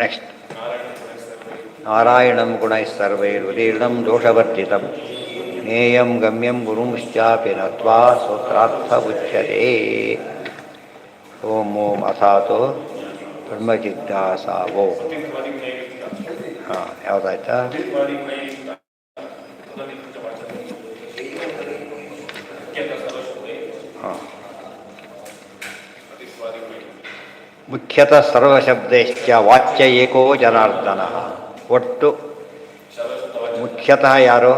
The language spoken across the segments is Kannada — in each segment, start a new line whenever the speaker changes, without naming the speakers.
ನೆಕ್ಸ್ಟ್ ನಾರಾಯಣಂ ಗುಣೈಃ ಸರ್ವೈರುದೀರ್ಣಂ ದೋಷವರ್ಜಿತಂ ಜ್ಞೇಯಂ ಗಮ್ಯಂ ಗುರುಂಶ್ಚಾಪಿ ನತ್ವಾ ಸೂತ್ರಾರ್ಥ ಉಚ್ಯತೆ. ಓಂ ಓಂ ಅಥಾತೋ ಬ್ರಹ್ಮಜಿಜ್ಞಾಸಾವೋ. ಹಾಂ, ಯಾವುದಾಯ್ತಾ? ಹಾಂ, ಮುಖ್ಯತಃ ಸರ್ವಶಬ್ದಶ್ಚ ವಾಚ್ಯ ಏಕೋ ಜನಾರ್ದನ. ಒಟ್ಟು ಮುಖ್ಯತಃ ಯಾರು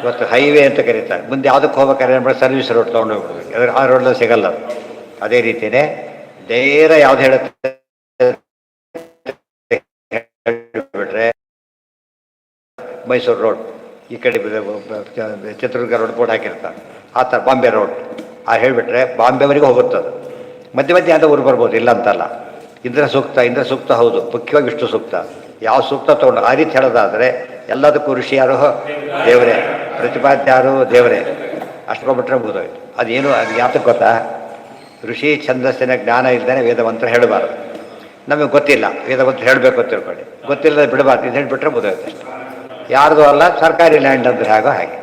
ಇವತ್ತು ಹೈವೇ ಅಂತ ಕರೀತಾರೆ. ಮುಂದೆ ಯಾವುದಕ್ಕೆ ಹೋಗ್ಬೇಕಾದ್ರೆ ಸರ್ವಿಸ್ ರೋಡ್ ತೊಗೊಂಡು ಹೋಗ್ಬಿಡ್ಬೇಕು, ಅದ್ರ ಆ ರೋಡಲ್ಲಿ ಸಿಗಲ್ಲ ಅದು. ಅದೇ ರೀತಿಯೇ ನೇರ ಯಾವ್ದು ಹೇಳುತ್ತೆ ಬಿಟ್ರೆ ಮೈಸೂರು ರೋಡ್, ಈ ಕಡೆ ಚಿತ್ರದುರ್ಗ ರೋಡ್ ಬೋರ್ಡ್ ಹಾಕಿರ್ತಾರೆ. ಆ ಥರ ಬಾಂಬೆ ರೋಡ್ ಆ ಹೇಳಿಬಿಟ್ರೆ ಬಾಂಬೆವರೆಗೂ ಹೋಗುತ್ತದೆ. ಮಧ್ಯೆ ಮಧ್ಯೆ ಅಂತ ಊರು ಬರ್ಬೋದು, ಇಲ್ಲ ಅಂತಲ್ಲ. ಇಂದ್ರ ಸೂಕ್ತ ಹೌದು, ಮುಖ್ಯವಾಗಿ ವಿಷ್ಣು ಸೂಕ್ತ. ಯಾವ ಸೂಕ್ತ ತೊಗೊಂಡು ಆ ರೀತಿ ಹೇಳೋದಾದರೆ ಎಲ್ಲದಕ್ಕೂ ಋಷಿ ಯಾರು? ದೇವರೇ. ಪ್ರತಿಪಾದ್ಯ ಯಾರು? ದೇವರೇ. ಅಷ್ಟೊಂಬಿಟ್ರೆ ಮುಗಿದೋಯ್ತು. ಅದೇನು ಅದು ಯಾತಕ್ಕೆ ಗೊತ್ತಾ? ಋಷಿ ಛಂದಸ್ಸಿನ ಜ್ಞಾನ ಇಲ್ಲದೇ ವೇದ ಮಂತ್ರ ಹೇಳಬಾರ್ದು. ನಮಗೆ ಗೊತ್ತಿಲ್ಲ, ವೇದ ಮಂತ್ರ ಹೇಳಬೇಕು ಅಂತ ತಿಳ್ಕೊಳ್ಳಿ, ಗೊತ್ತಿಲ್ಲ ಬಿಡಬಾರ್ದು. ಇದು ಹೇಳಿಬಿಟ್ರೆ ಮುಗಿದೋಯ್ತು ಅಷ್ಟೇ. ಯಾರ್ದು ಅಲ್ಲ, ಸರ್ಕಾರಿ ಲ್ಯಾಂಡ್ ಅಂದ್ರೆ ಹಾಗೋ ಹಾಗೆ.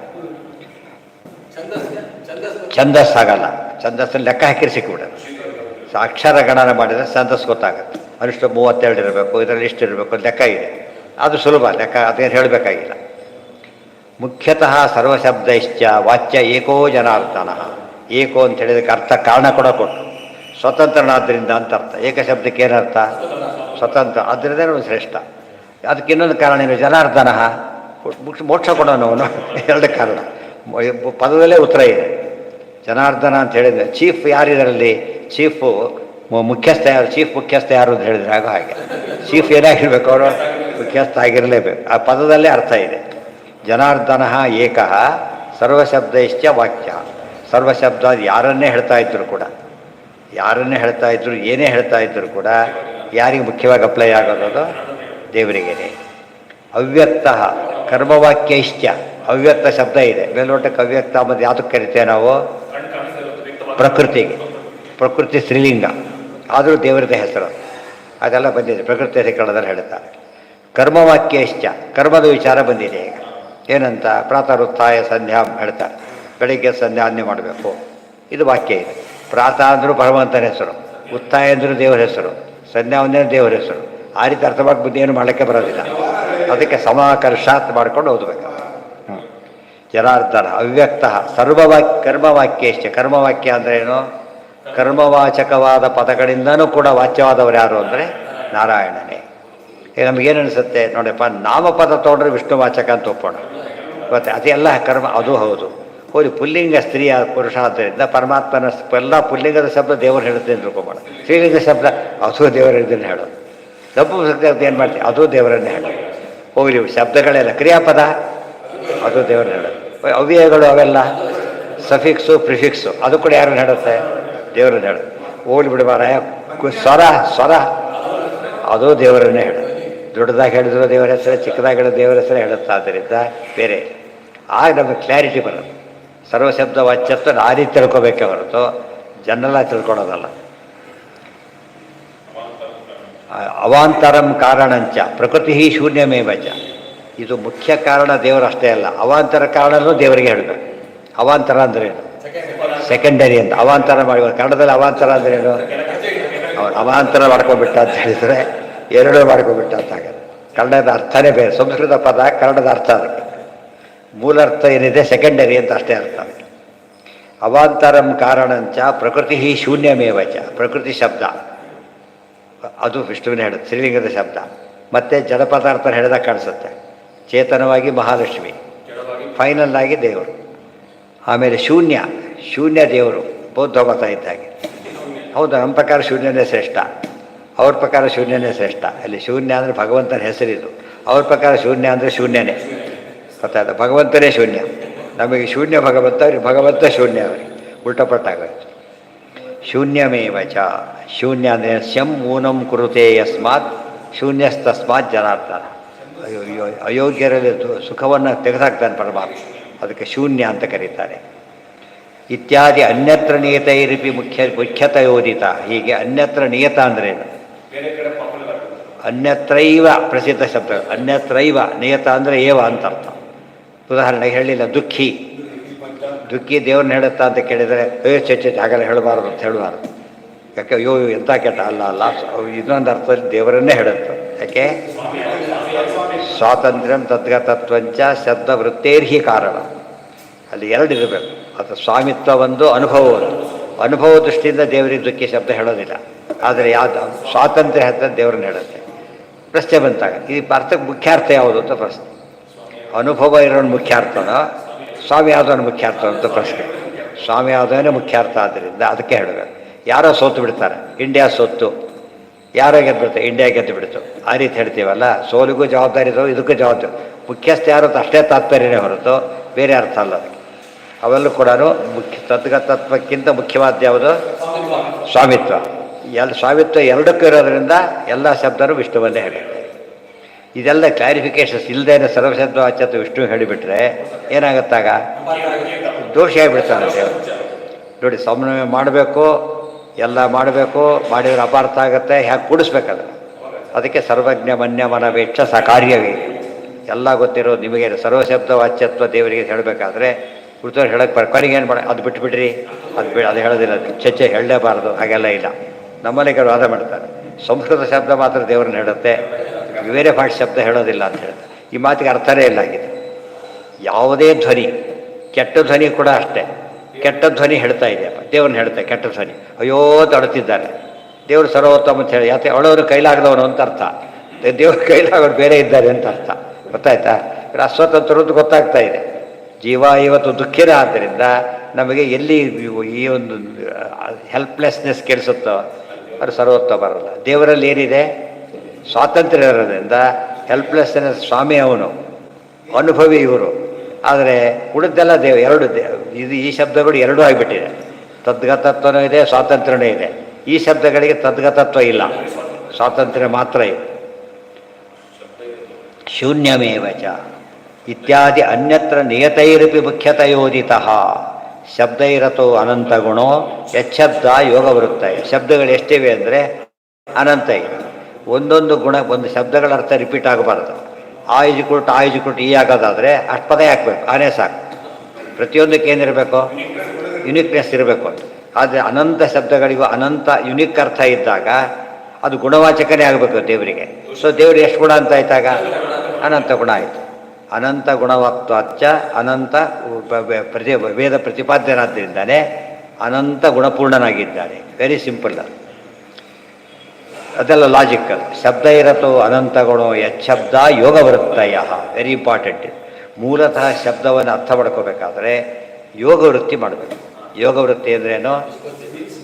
ಛಂದಸ್ಸಾಗಲ್ಲ, ಛಂದಸ್ಸನ್ನು ಲೆಕ್ಕ ಹಾಕಿರಿ ಸಿಕ್ಕಿಬಿಡೋದು. ಅಕ್ಷರ ಗಣನ ಮಾಡಿದರೆ ಛಂದಸ್ಸು ಗೊತ್ತಾಗುತ್ತೆ. ಅನಿಷ್ಟು 32 ಇರಬೇಕು, ಇದರಲ್ಲಿ ಇಷ್ಟು ಇರಬೇಕು, ಲೆಕ್ಕ ಇದೆ. ಅದು ಸುಲಭ ಲೆಕ್ಕ, ಅದೇನು ಹೇಳಬೇಕಾಗಿಲ್ಲ. ಮುಖ್ಯತಃ ಸರ್ವಶಬ್ದಶ್ಚ ವಾಚ್ಯ ಏಕೋ ಜನಾರ್ದನ. ಏಕೋ ಅಂತ ಹೇಳಿದಕ್ಕೆ ಅರ್ಥ ಕಾರಣ ಕೂಡ ಕೊಟ್ಟು, ಸ್ವತಂತ್ರನಾದ್ದರಿಂದ ಅಂತ ಅರ್ಥ. ಏಕಶಬ್ದಕ್ಕೆ ಏನರ್ಥ? ಸ್ವತಂತ್ರ, ಅದರಿಂದ ಶ್ರೇಷ್ಠ. ಅದಕ್ಕೆ ಇನ್ನೊಂದು ಕಾರಣ ಏನು? ಜನಾರ್ದನ, ಮೋಕ್ಷ ಕೊಡೋನವನು. ಎರಡು ಕಾರಣ, ಪದದಲ್ಲೇ ಉತ್ತರ ಇದೆ. ಜನಾರ್ದನ ಅಂತ ಹೇಳಿದರೆ ಚೀಫ್ ಯಾರಿದರಲ್ಲಿ? ಚೀಫು ಮುಖ್ಯಸ್ಥ ಯಾರು? ಚೀಫ್ ಮುಖ್ಯಸ್ಥ ಯಾರು ಅಂತ ಹೇಳಿದ್ರೆ ಆಗೋ ಹಾಗೆ. ಚೀಫ್ ಏನಾಗಿರ್ಬೇಕು? ಅವರು ಮುಖ್ಯಸ್ಥ ಆಗಿರಲೇಬೇಕು. ಆ ಪದದಲ್ಲೇ ಅರ್ಥ ಇದೆ. ಜನಾರ್ದನ ಏಕಃ ಸರ್ವಶಬ್ದಶ್ಚ ವಾಕ್ಯ. ಸರ್ವಶಬ್ದ ಯಾರನ್ನೇ ಹೇಳ್ತಾ ಇದ್ರು ಕೂಡ, ಯಾರನ್ನೇ ಹೇಳ್ತಾ ಇದ್ರು, ಏನೇ ಹೇಳ್ತಾ ಇದ್ರು ಕೂಡ ಯಾರಿಗೆ ಮುಖ್ಯವಾಗಿ ಅಪ್ಲೈ ಆಗೋದು? ದೇವರಿಗೇನೆ. ಅವ್ಯಕ್ತ ಕರ್ಮವಾಕ್ಯಶ್ಚ. ಅವ್ಯಕ್ತ ಶಬ್ದ ಇದೆ, ಮೇಲ್ನೋಟಕ್ಕೆ ಅವ್ಯಕ್ತ ಮತ್ತು ಯಾವುದಕ್ಕೆ ಕರಿತೇವೆ ನಾವು? ಪ್ರಕೃತಿಗೆ. ಪ್ರಕೃತಿ ಸ್ತ್ರೀಲಿಂಗ ಆದರೂ ದೇವರದ ಹೆಸರು. ಅದೆಲ್ಲ ಬಂದಿದೆ ಪ್ರಕೃತಿ ಹೆಸರುಗಳಲ್ಲಿ ಹೇಳ್ತಾರೆ. ಕರ್ಮವಾಕ್ಯಶ್ಚ, ಕರ್ಮದ ವಿಚಾರ ಬಂದಿದೆ ಈಗ. ಏನಂತ? ಪ್ರಾತಃ ಉತ್ಥಾಯ ಸಂಧ್ಯಾಂ ಹೇಳ್ತಾರೆ. ಬೆಳಿಗ್ಗೆ ಸಂಧ್ಯಾನ್ಯ ಮಾಡಬೇಕು, ಇದು ವಾಕ್ಯ ಇದೆ. ಪ್ರಾತಃ ಅಂದರೂ ಭಗವಂತನ ಹೆಸರು, ಉತ್ಥಾಯ ಅಂದರೂ ದೇವರ ಹೆಸರು, ಸಂಧ್ಯಾವಂದನೆ ದೇವರ ಹೆಸರು. ಆ ರೀತಿ ಅರ್ಥ ಮಾಡಿ ಬುದ್ಧಿ ಏನು ಮಾಡೋಕ್ಕೆ ಬರೋದಿಲ್ಲ. ಅದಕ್ಕೆ ಸಮಾಕರ್ಷಾತ್ ಮಾಡ್ಕೊಂಡು ಓದಬೇಕು. ಜನಾರ್ದನ ಅವ್ಯಕ್ತ ಕರ್ಮವಾಕ್ಯಶ್ಚ. ಕರ್ಮವಾಕ್ಯ ಅಂದರೆ ಏನು? ಕರ್ಮವಾಚಕವಾದ ಪದಗಳಿಂದನೂ ಕೂಡ ವಾಚ್ಯವಾದವರು ಯಾರು ಅಂದರೆ ನಾರಾಯಣನೇ. ನಮಗೇನು ಅನಿಸುತ್ತೆ ನೋಡಪ್ಪ, ನಾಮಪದ ತೊಗೊಂಡ್ರೆ ವಿಷ್ಣುವಾಚಕ ಅಂತ ಒಪ್ಪೋಣ. ಗೊತ್ತೆ ಅದೆಲ್ಲ ಕರ್ಮ, ಅದು ಹೌದು. ಹೋಗಿ ಪುಲ್ಲಿಂಗ ಸ್ತ್ರೀಯ ಪುರುಷ ಆದ್ದರಿಂದ ಪರಮಾತ್ಮನ ಎಲ್ಲ ಪುಲ್ಲಿಂಗದ ಶಬ್ದ ದೇವರು ಹೇಳುತ್ತೆ ಅಂತ ತಿಳ್ಕೊಬೋಣ. ಸ್ತ್ರೀಲಿಂಗ ಶಬ್ದ ಅದು ದೇವರ ಇದನ್ನು ಹೇಳೋದು. ತಪ್ಪು ಶಬ್ದ ಏನು ಮಾಡ್ತೀವಿ? ಅದು ದೇವರನ್ನೇ ಹೇಳೋದು. ಹೋಗಲಿ ಶಬ್ದಗಳೆಲ್ಲ ಕ್ರಿಯಾಪದ, ಅದು ದೇವರನ್ನ ಹೇಳೋದು. ಅವ್ಯಯಗಳು ಅವೆಲ್ಲ ಸಫಿಕ್ಸು ಪ್ರಿಫಿಕ್ಸು, ಅದು ಕೂಡ ಯಾರನ್ನು ಹೇಳುತ್ತೆ? ದೇವರನ್ನ ಹೇಳೋದು. ಹೋಗ್ಲಿ ಬಿಡಬಾರ ಸ್ವರ ಅದು ದೇವರನ್ನೇ ಹೇಳೋದು. ದೊಡ್ಡದಾಗಿ ಹೇಳಿದ್ರು ದೇವರ ಹೆಸರೇ, ಚಿಕ್ಕದಾಗಿ ಹೇಳಿದ್ರು ದೇವರ ಹೆಸರೇ ಹೇಳುತ್ತೆ. ಆದ್ದರಿಂದ ಬೇರೆ ಆಗ ನಮಗೆ ಕ್ಲಾರಿಟಿ ಬರೋದು. ಸರ್ವಶಬ್ದ ವಾಚ್ಯತ್ವ ಆ ರೀತಿ ತಿಳ್ಕೊಬೇಕೆ ಹೊರತು ಜನರಲ್ಲ ತಿಳ್ಕೊಳೋದಲ್ಲ. ಅವಾಂತರಂ ಕಾರಣಂಚ ಪ್ರಕೃತಿ ಶೂನ್ಯಮೇವಚ. ಇದು ಮುಖ್ಯ ಕಾರಣ ದೇವರು ಅಷ್ಟೇ ಅಲ್ಲ, ಅವಾಂತರ ಕಾರಣನೂ ದೇವರಿಗೆ ಹೇಳಬೇಕು. ಅವಾಂತರ ಅಂದ್ರೇನು? ಸೆಕೆಂಡರಿ ಅಂತ. ಅವಾಂತರ ಮಾಡಿ ಕನ್ನಡದಲ್ಲಿ ಅವಾಂತರ ಅಂದ್ರೇನು? ಅವನು ಅವಾಂತರ ಮಾಡ್ಕೊಬಿಟ್ಟ ಅಂತ ಹೇಳಿದರೆ ಎರಡೂ ಮಾಡ್ಕೊಬಿಟ್ಟ ಅಂತ ಆಗುತ್ತೆ. ಕನ್ನಡದ ಅರ್ಥನೇ ಬೇರೆ. ಸಂಸ್ಕೃತ ಪದ ಕನ್ನಡದ ಅರ್ಥ, ಅದಕ್ಕೆ ಮೂಲ ಅರ್ಥ ಏನಿದೆ ಸೆಕೆಂಡರಿ ಅಂತ ಅಷ್ಟೇ ಅರ್ಥ ಅದಕ್ಕೆ. ಅವಾಂತರಂ ಕಾರಣಂಚ ಪ್ರಕೃತಿ ಶೂನ್ಯಮೇವಚ. ಪ್ರಕೃತಿ ಶಬ್ದ ಅದು ವಿಷ್ಣುವಿನ ಹೇಳುತ್ತೆ, ಸ್ತ್ರೀಲಿಂಗದ ಶಬ್ದ. ಮತ್ತು ಜಡ ಪದಾರ್ಥ ಹೇಳಿದಾಗ ಕಾಣಿಸುತ್ತೆ. ಚೇತನವಾಗಿ ಮಹಾಲಕ್ಷ್ಮಿ, ಫೈನಲ್ ಆಗಿ ದೇವರು. ಆಮೇಲೆ ಶೂನ್ಯ ದೇವರು, ಬೌದ್ಧ ಮತ ಇದ್ದಾಗೆ. ಹೌದು, ನಮ್ಮ ಪ್ರಕಾರ ಶೂನ್ಯನೇ ಶ್ರೇಷ್ಠ, ಅವ್ರ ಪ್ರಕಾರ ಶೂನ್ಯನೇ ಶ್ರೇಷ್ಠ. ಅಲ್ಲಿ ಶೂನ್ಯ ಅಂದರೆ ಭಗವಂತನ ಹೆಸರಿದು, ಅವ್ರ ಪ್ರಕಾರ ಶೂನ್ಯ ಅಂದರೆ ಶೂನ್ಯನೇ. ಗೊತ್ತಾಯ್ತು? ಭಗವಂತನೇ ಶೂನ್ಯ, ನಮಗೆ ಶೂನ್ಯ ಭಗವಂತ, ಅವ್ರಿಗೆ ಭಗವಂತ ಶೂನ್ಯ, ಅವರಿಗೆ ಉಲ್ಟಪಟ್ಟಾಗೋಯ್ತು. ಶೂನ್ಯಮೇವಚ. ಶೂನ್ಯ ಅಂದರೆ ಶಂ ಊನಂ ಕುರುತೆ ಯಸ್ಮಾತ್ ಶೂನ್ಯಸ್ತಸ್ಮಾತ್ ಜನಾರ್ದನ. ಅಯೋಗ್ಯರಲ್ಲಿ ಸುಖವನ್ನು ತೆಗೆದಾಕ್ತಾನೆ ಪರಮಾತ್ಮ, ಅದಕ್ಕೆ ಶೂನ್ಯ ಅಂತ ಕರೀತಾರೆ. ಇತ್ಯಾದಿ ಅನ್ಯತ್ರ ನಿಯತೈರಿಪಿ ಮುಖ್ಯತಯೋದಿತ. ಹೀಗೆ ಅನ್ಯತ್ರ ನಿಯತ ಅಂದ್ರೇನು? ಅನ್ಯತ್ರೈವ ಪ್ರಸಿದ್ಧ ಶಬ್ದ. ಅನ್ಯತ್ರೈವ ನಿಯತ ಅಂದರೆ ಏವ ಅಂತ ಅರ್ಥ. ಉದಾಹರಣೆಗೆ ಹೇಳಿಲ್ಲ ದುಃಖಿ, ದುಃಖಿ ದೇವ್ರನ್ನ ಹೇಳುತ್ತಾ ಅಂತ ಕೇಳಿದರೆ ಚೆ ಆಗಲ್ಲ ಹೇಳಬಾರ್ದು ಅಂತ ಹೇಳಬಾರ್ದು. ಯಾಕೆ ಅಯ್ಯೋ ಎಂಥ ಕೆಟ್ಟ ಅಲ್ಲ ಅಲ್ಲ, ಇನ್ನೊಂದು ಅರ್ಥದಲ್ಲಿ ದೇವರನ್ನೇ ಹೇಳುತ್ತೆ. ಯಾಕೆ ಸ್ವಾತಂತ್ರ್ಯಂ ತದ್ಗತತ್ವಂಚ ಶಬ್ದ ವೃತ್ತೇರ್ಹಿ ಕಾರಣ. ಅಲ್ಲಿ ಎರಡು ಇರಬೇಕು. ಅದು ಸ್ವಾಮಿತ್ವ ಒಂದು, ಅನುಭವ ಒಂದು. ಅನುಭವ ದೃಷ್ಟಿಯಿಂದ ದೇವರಿಗೆ ದುಃಖಿ ಶಬ್ದ ಹೇಳೋದಿಲ್ಲ. ಆದರೆ ಯಾವುದು ಸ್ವಾತಂತ್ರ್ಯ ಹತ್ತ ದೇವರನ್ನ ಹೇಳುತ್ತೆ. ಪ್ರಶ್ನೆ ಬಂತಾಗ ಈ ಅರ್ಥಕ್ಕೆ ಮುಖ್ಯಾರ್ಥ ಯಾವುದು ಅಂತ ಪ್ರಶ್ನೆ. ಅನುಭವ ಇರೋನು ಮುಖ್ಯಾರ್ಥನೋ ಸ್ವಾಮಿ ಯಾವುದೋ ಮುಖ್ಯಾರ್ಥ ಅಂತ ಪ್ರಶ್ನೆ. ಸ್ವಾಮಿ ಯಾವುದೋ ಮುಖ್ಯಾರ್ಥ. ಆದ್ದರಿಂದ ಅದಕ್ಕೆ ಹೇಳಬೇಕು. ಯಾರೋ ಸೋತು ಬಿಡ್ತಾರೆ, ಇಂಡಿಯಾ ಸೋತು, ಯಾರೋ ಗೆದ್ದು ಬಿಡ್ತಾರೆ, ಇಂಡಿಯಾ ಗೆದ್ದು ಬಿಡ್ತು, ಆ ರೀತಿ ಹೇಳ್ತೀವಲ್ಲ. ಸೋಲಿಗೂ ಜವಾಬ್ದಾರಿ ಇರೋ, ಇದಕ್ಕೂ ಜವಾಬ್ದಾರಿ. ಮುಖ್ಯಸ್ಥ ಯಾರು ಅಷ್ಟೇ ತಾತ್ಪರ್ಯನೇ ಹೊರತು ಬೇರೆ ಅರ್ಥ ಅಲ್ಲ ಅದಕ್ಕೆ. ಅವೆಲ್ಲೂ ಕೂಡ ತತ್ವಕ್ಕಿಂತ ಮುಖ್ಯವಾದ ಯಾವುದು ಸ್ವಾಮಿತ್ವ. ಸ್ವಾಮಿತ್ವ ಎರಡಕ್ಕೂ ಇರೋದ್ರಿಂದ ಎಲ್ಲ ಶಬ್ದನೂ ವಿಷ್ಣುವನ್ನೇ ಹೇಳುತ್ತೆ. ಇದೆಲ್ಲ ಕ್ಲಾರಿಫಿಕೇಶನ್ಸ್ ಇಲ್ಲದೇನೆ ಸರ್ವಶಬ್ದ ವಾಚ್ಯತ್ವ ವಿಷ್ಣು ಹೇಳಿಬಿಟ್ರೆ ಏನಾಗುತ್ತಾಗ ದೋಷಿ ಆಗಿಬಿಡ್ತಾನೆ ದೇವರು. ನೋಡಿ, ಸಮನ್ವಯ ಮಾಡಬೇಕು, ಎಲ್ಲ ಮಾಡಬೇಕು, ಮಾಡಿದ್ರೆ ಅಪಾರ್ಥ ಆಗುತ್ತೆ. ಹೇಗೆ ಕೂಡಿಸ್ಬೇಕದು? ಅದಕ್ಕೆ ಸರ್ವಜ್ಞ ಮನ್ಯ ಮನವೇಕ್ಷ ಸಕಾರ್ಯವೇ. ಎಲ್ಲ ಗೊತ್ತಿರೋ ನಿಮಗೆ ಸರ್ವಶಬ್ದ ವಾಚ್ಯತ್ವ ದೇವರಿಗೆ ಹೇಳಬೇಕಾದ್ರೆ ಕುಳಿತವ್ರು ಹೇಳಕ್ಕೆ ಕೊನೆಗೆ ಏನು ಮಾಡಿ ಅದು ಬಿಟ್ಬಿಡ್ರಿ, ಅದು ಹೇಳೋದಿಲ್ಲ, ಚರ್ಚೆ ಹೇಳಲೇಬಾರ್ದು, ಹಾಗೆಲ್ಲ ಇಲ್ಲ. ನಮ್ಮಲ್ಲಿ ಕೆಲವು ವಾದ ಮಾಡ್ತಾರೆ ಸಂಸ್ಕೃತ ಶಬ್ದ ಮಾತ್ರ ದೇವ್ರನ್ನ ಹೇಳುತ್ತೆ, ಬೇರೆ ಭಾಷೆ ಶಬ್ದ ಹೇಳೋದಿಲ್ಲ ಅಂತ ಹೇಳ್ತಾರೆ. ಈ ಮಾತಿಗೆ ಅರ್ಥನೇ ಇಲ್ಲ ಆಗಿದೆ. ಯಾವುದೇ ಧ್ವನಿ, ಕೆಟ್ಟ ಧ್ವನಿ ಕೂಡ ಅಷ್ಟೇ. ಕೆಟ್ಟ ಧ್ವನಿ ಹೇಳ್ತಾ ಇದೆಯಪ್ಪ, ದೇವ್ರನ್ನ ಹೇಳ್ತಾ ಕೆಟ್ಟ ಧ್ವನಿ, ಅಯ್ಯೋ ತಡುತ್ತಿದ್ದಾನೆ. ದೇವರು ಸರ್ವೋತ್ತಮ ಅಂತ ಹೇಳಿ, ಯಾಕೆ ಅವಳವರು ಕೈಲಾಗದವನು ಅಂತ ಅರ್ಥ. ದೇವ್ರ ಕೈಲಾಗೋರು ಬೇರೆ ಇದ್ದಾರೆ ಅಂತ ಅರ್ಥ. ಗೊತ್ತಾಯ್ತಾ? ಅಸ್ವತಂತ್ರದ್ದು ಗೊತ್ತಾಗ್ತಾ ಇದೆ. ಜೀವ ಇವತ್ತು ದುಃಖಿನ. ಆದ್ದರಿಂದ ನಮಗೆ ಎಲ್ಲಿ ಈ ಒಂದು ಹೆಲ್ಪ್ಲೆಸ್ನೆಸ್ ಕೇಳಿಸುತ್ತೋ ಅದು ಸರ್ವೋತ್ತಮ ಬರಲ್ಲ. ದೇವರಲ್ಲಿ ಏನಿದೆ? ಸ್ವಾತಂತ್ರ್ಯ ಇರೋದ್ರಿಂದ ಹೆಲ್ಪ್ಲೆಸ್ನೆಸ್ ಸ್ವಾಮಿ ಅವನು, ಅನುಭವಿ ಇವರು. ಆದರೆ ಉಳಿದೆಲ್ಲ ಎರಡು ಇದು ಈ ಶಬ್ದಗಳು ಎರಡೂ ಆಗಿಬಿಟ್ಟಿದೆ. ತದ್ಗತತ್ವನೂ ಇದೆ, ಸ್ವಾತಂತ್ರ್ಯನೂ ಇದೆ. ಈ ಶಬ್ದಗಳಿಗೆ ತದ್ಗತತ್ವ ಇಲ್ಲ, ಸ್ವಾತಂತ್ರ್ಯ ಮಾತ್ರ ಇದೆ. ಶೂನ್ಯಮೇವಚ ಇತ್ಯಾದಿ ಅನ್ಯತ್ರ ನಿಯತೈರಪಿ ಮುಖ್ಯತಯೋದಿತ ಶಬ್ದೈರತೋ ಅನಂತಗುಣೋ ಯಚ್ಛಬ್ದ ಯೋಗವೃತ್ತಯ. ಶಬ್ದಗಳು ಎಷ್ಟಿವೆ ಅಂದರೆ ಅನಂತ ಇದೆ. ಒಂದೊಂದು ಗುಣ, ಒಂದು ಶಬ್ದಗಳ ಅರ್ಥ ರಿಪೀಟ್ ಆಗಬಾರ್ದು. ಆ ಇಜುಕುಟ್ ಈ ಆಗೋದಾದರೆ ಅಷ್ಟು ಪದ ಹಾಕಬೇಕು, ಆನೇ ಸಾಕು. ಪ್ರತಿಯೊಂದಕ್ಕೆ ಏನಿರಬೇಕು? ಯುನಿಕ್ನೆಸ್ ಇರಬೇಕು ಅಂತ. ಆದರೆ ಅನಂತ ಶಬ್ದಗಳಿಗೂ ಅನಂತ ಯುನಿಕ್ ಅರ್ಥ ಇದ್ದಾಗ ಅದು ಗುಣವಾಚಕನೇ ಆಗಬೇಕು ದೇವರಿಗೆ. ಸೊ ದೇವರು ಎಷ್ಟು ಗುಣ ಅಂತ ಆಯ್ತಾಗ? ಅನಂತ ಗುಣ ಆಯಿತು. ಅನಂತ ಗುಣವತ್ವಾಚ್ಚ ಅನಂತ ವೇದ ಪ್ರತಿಪಾದ್ಯನಾದ್ದರಿಂದಾನೆ ಅನಂತ ಗುಣಪೂರ್ಣನಾಗಿದ್ದಾನೆ. Very simple. ಅದೆಲ್ಲ ಲಾಜಿಕಲ್. ಶಬ್ದ ಇರತ್ತೋ ಅನಂತ ಗುಣೋ ಯಚ್ಛಬ್ದ ಯೋಗವೃತ್ತಯ. Very important. ಮೂಲತಃ ಶಬ್ದವನ್ನು ಅರ್ಥ ಮಾಡ್ಕೋಬೇಕಾದ್ರೆ ಯೋಗವೃತ್ತಿ ಮಾಡಬೇಕು. ಯೋಗವೃತ್ತಿ ಅಂದ್ರೇನು?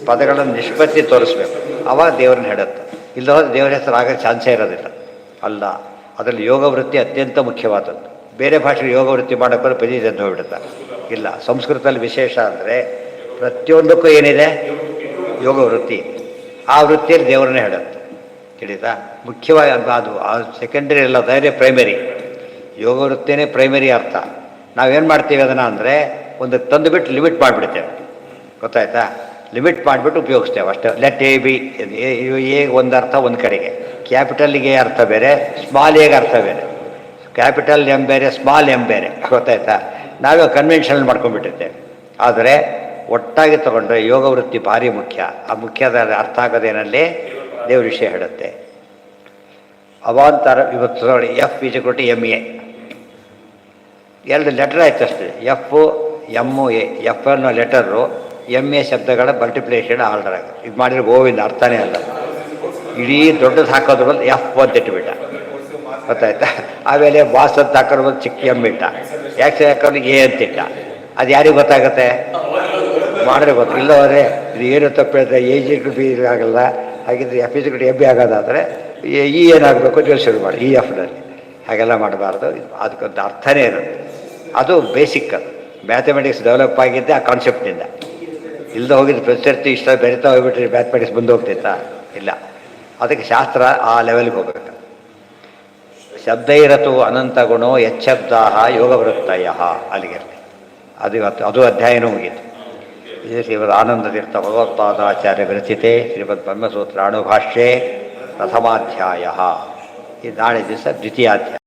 ಪದಗಳನ್ನು ನಿಷ್ಪತ್ತಿ ತೋರಿಸ್ಬೇಕು, ಅವಾಗ ದೇವ್ರನ್ನ ಹೇಳುತ್ತೆ. ಇಲ್ಲ ಹೋದ್ರೆ ದೇವರ ಹೆಸರು ಆಗೋ ಚಾನ್ಸೇ ಇರೋದಿಲ್ಲ. ಅಲ್ಲ, ಅದರಲ್ಲಿ ಯೋಗವೃತ್ತಿ ಅತ್ಯಂತ ಮುಖ್ಯವಾದದ್ದು. ಬೇರೆ ಭಾಷೆಗೆ ಯೋಗವೃತ್ತಿ ಮಾಡೋಕ್ಕೋದ್ರೆ ಪದಿ ಎದ್ದು ಹೋಗ್ಬಿಡುತ್ತಾರೆ. ಇಲ್ಲ, ಸಂಸ್ಕೃತದಲ್ಲಿ ವಿಶೇಷ ಅಂದರೆ ಪ್ರತಿಯೊಂದಕ್ಕೂ ಏನಿದೆ? ಯೋಗವೃತ್ತಿ. ಆ ವೃತ್ತಿಯಲ್ಲಿ ದೇವರನ್ನೇ ಹೇಳುತ್ತೆ. ತಿಳಿತಾ? ಮುಖ್ಯವಾಗಿ ಅದು ಸೆಕೆಂಡರಿ ಅಲ್ಲ, ಅದೇ ಪ್ರೈಮರಿ. ಯೋಗವೃತ್ತಿನೇ ಪ್ರೈಮರಿ ಅರ್ಥ. ನಾವೇನು ಮಾಡ್ತೀವಿ ಅದನ್ನು ಅಂದರೆ ಒಂದು ತಂದುಬಿಟ್ಟು ಲಿಮಿಟ್ ಮಾಡಿಬಿಡ್ತೇವೆ. ಗೊತ್ತಾಯ್ತಾ? ಲಿಮಿಟ್ ಮಾಡಿಬಿಟ್ಟು ಉಪಯೋಗಿಸ್ತೇವೆ ಅಷ್ಟೇ. ಲೆಟ್ ಎ ಬಿ, ಎ ಒಂದು ಅರ್ಥ ಒಂದು ಕಡೆಗೆ, ಕ್ಯಾಪಿಟಲ್ಗೆ ಅರ್ಥ ಬೇರೆ, ಸ್ಮಾಲ್ ಎಗೆ ಅರ್ಥ ಬೇರೆ. ಕ್ಯಾಪಿಟಲ್ ಎಮ್ ಬೇರೆ, ಸ್ಮಾಲ್ ಎಮ್ ಬೇರೆ. ಗೊತ್ತಾಯ್ತಾ? ನಾವೇ ಕನ್ವೆನ್ಷನಲ್ ಮಾಡ್ಕೊಂಡ್ಬಿಟ್ಟಿರ್ತೇವೆ. ಆದರೆ ಒಟ್ಟಾಗಿ ತಗೊಂಡ್ರೆ ಯೋಗವೃತ್ತಿ ಭಾರಿ ಮುಖ್ಯ. ಆ ಮುಖ್ಯದ ಅರ್ಥ ಆಗೋದೇನಲ್ಲಿ ದೇವ್ರ ವಿಷಯ ಹೇಳುತ್ತೆ. ಅವಾಂತರ ಇವತ್ತು ನೋಡಿ, ಎಫ್ = ಎಮ್ ಎ, ಎರಡು ಲೆಟರ್ ಆಯ್ತು ಅಷ್ಟೇ. F M A. ಎಫ್ ಅನ್ನೋ ಲೆಟರು ಎಮ್ ಎ ಶಬ್ದಗಳ ಮಲ್ಟಿಪ್ಲಿಕೇಷನ್ ಆರ್ಡರ್ ಆಗುತ್ತೆ. ಇದು ಮಾಡಿದ್ರೆ ಗೋವಿಂದ ಅರ್ಥನೇ ಅಲ್ಲ. ಇಡೀ ದೊಡ್ಡದು ಹಾಕೋದ್ರ ಬಂದು ಎಫ್ ಅಂತ ಇಟ್ಬಿಟ್ಟ. ಗೊತ್ತಾಯ್ತಾ? ಆಮೇಲೆ ಬಾಸ್ ಅಂತ ಹಾಕೋರು ಬಂದು ಚಿಕ್ಕ ಎಮ್ ಇಟ್ಟ. ಯಾಕೆ ಹಾಕೋದು ಎ ಅಂತಿಟ್ಟ. ಅದು ಯಾರಿಗೆ ಗೊತ್ತಾಗುತ್ತೆ? ಮಾಡಿದ್ರೆ ಗೊತ್ತು. ಇಲ್ಲವರೆ ಇದು ಏನು ತಪ್ಪು ಹೇಳ್ತಾರೆ, A ಆಗಲ್ಲ. ಹಾಗಿದ್ರೆ ಎಫ್ ಎಮ್ ಬಿ ಆಗೋದಾದರೆ ಈ ಏನಾಗಬೇಕು ಜೋಲ್ ಶುರು ಮಾಡಿ, ಈ ಎಫ್ನಲ್ಲಿ. ಹಾಗೆಲ್ಲ ಮಾಡಬಾರ್ದು. ಅದಕ್ಕೊಂದು ಅರ್ಥನೇ ಇರುತ್ತೆ. ಅದು ಬೇಸಿಕ್. ಅದು ಮ್ಯಾಥಮೆಟಿಕ್ಸ್ ಡೆವಲಪ್ ಆಗಿದ್ದೆ ಆ ಕಾನ್ಸೆಪ್ಟಿಂದ. ಇಲ್ಲದೆ ಹೋಗಿದ್ದು ಪ್ರತಿಯೊರ್ತಿ ಇಷ್ಟ ಬೆರಿತಾ ಹೋಗ್ಬಿಟ್ರೆ ಮ್ಯಾಥಮೆಟಿಕ್ಸ್ ಬಂದು ಹೋಗ್ತೈತಾ? ಇಲ್ಲ. ಅದಕ್ಕೆ ಶಾಸ್ತ್ರ ಆ ಲೆವೆಲ್ಗೆ ಹೋಗ್ಬೇಕು. ಶಬ್ದ ಇರತು ಅನಂತ ಗುಣೋ ಯಚ್ಛಬ್ದ ಯೋಗವೃತ್ತಯ. ಅಲ್ಲಿಗೆ ಅದು ಇವತ್ತು ಅದು ಅಧ್ಯಾಯನೂ ಮುಗೀತು. ಇದು ಶ್ರೀಮದ್ ಆನಂದ ತೀರ್ಥ ಭಗವತ್ಪಾದಾಚಾರ್ಯ ವಿರಚಿತೆ ಶ್ರೀಮದ್ ಬ್ರಹ್ಮಸೂತ್ರಾಣುಭಾಷ್ಯೆ ಪ್ರಥಮಾಧ್ಯಾಯ. ಈ ನಾಳೆ ದಿವಸ ದ್ವಿತೀಯಾಧ್ಯಾಯ.